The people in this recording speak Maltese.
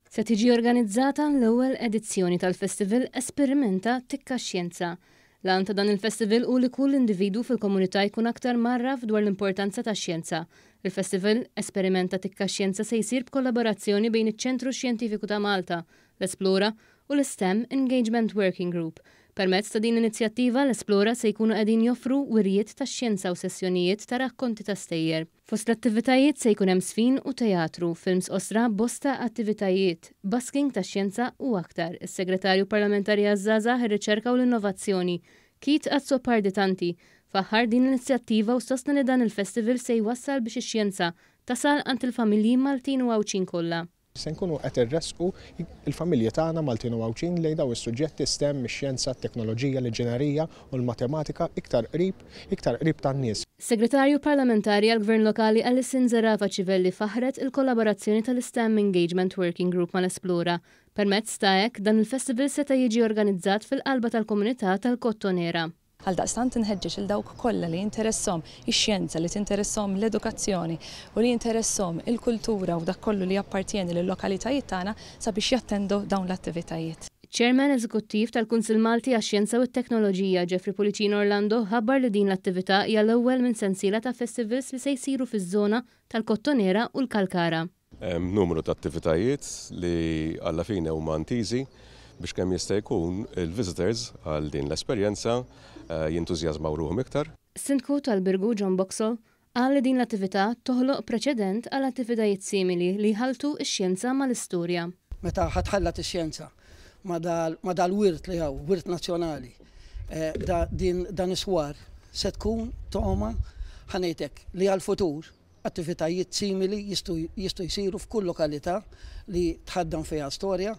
Se tiġi organizzata l-ewwel edizzjoni tal-Festival Esperimenta Tikka Xjenza. L-għan ta' dan il-festival u li kull individu fil-komunità jkun aktar marraf dwar l-importanza ta' xjenza. Il-Festival Esperimenta Tikka Xjenza se jsir b'kollaborazzjoni bejn iċ-Ċentru Xjentifiku ta' Malta, l-Esplora u l-STEM Engagement Working Group. Permezz ta' din l-inizjattiva l-Esplora se jkunu qegħdin joffru wirjiet ta' xjenza u sessjonijiet ta' rakkonti ta' stejjer. Fost l-attivitajiet se jkun hemm sfin u teatru, films osra, bosta attivitajiet, busking ta' xjenza u aktar. Is-Segretarju Parlamentari għaż-Żgħażagħ, ir-Riċerka u l-Innovazzjoni, Kit Azzoparditanti, faħħar din l-inizjattiva u sostna li dan il-festival se jwassal biex ix-xjenza tasal għand il-familji Maltin u Għawċin kollha. Se nkunu qed irresqu il-familji tagħna Maltin u Għawċin lejn dawn is-suġġetti STEM, ix-xjenza, t-teknoloġija, l-inġinerija u l-matematika iktar qrib tan-nies. Segretarju Parlamentari għall-Gvern Lokali Alison Zerafa Civelli faħret il-kollaborazzjoni tal-STEM Engagement Working Group mal-Esplora. Permezz ta' hekk dan il-festival seta' jiġi organizzat fil-qalba tal-komunità tal-Kottonera. Għaldaqstant inħeġġeġ il dawk kollha li jinteressom ix-xjenza, li tinteressom l-edukazzjoni u li jinteressom il-kultura u dak kollu li appartieni lill-lokalitajiet tagħna sabiex jattendu dawn l-attivitajiet. Chairman Eżekuttiv tal-Kunsill Malti għax-Xjenza u t-Teknoloġija Jeffrey Policino Orlando ħabbar li din l-attività hija l-ewwel minn sensiela ta' festivals li se jsiru fiż-żona tal-Kottonera u l-Kalkara. Numru ta' attivitajiet li alla fine huma antiżi biex kemm jista' jkun il-visitors għal din l-esperjenza jintużjażmaw ruhom iktar. Sindku tal-Birgu John Boxall qal li din l-attività toħloq preċedent għal attivitajiet simili li ħaltu x-xjenza mal-istorja. Meta ħatħallat ix-xjenza ma dal-wirt li hawn, wirt nazzjonali, dan iswar se tkun toma ħanejtek li għal-futur attivitajiet simili jistgħu jsiru f'kull lokalità li tħaddam fiha storja.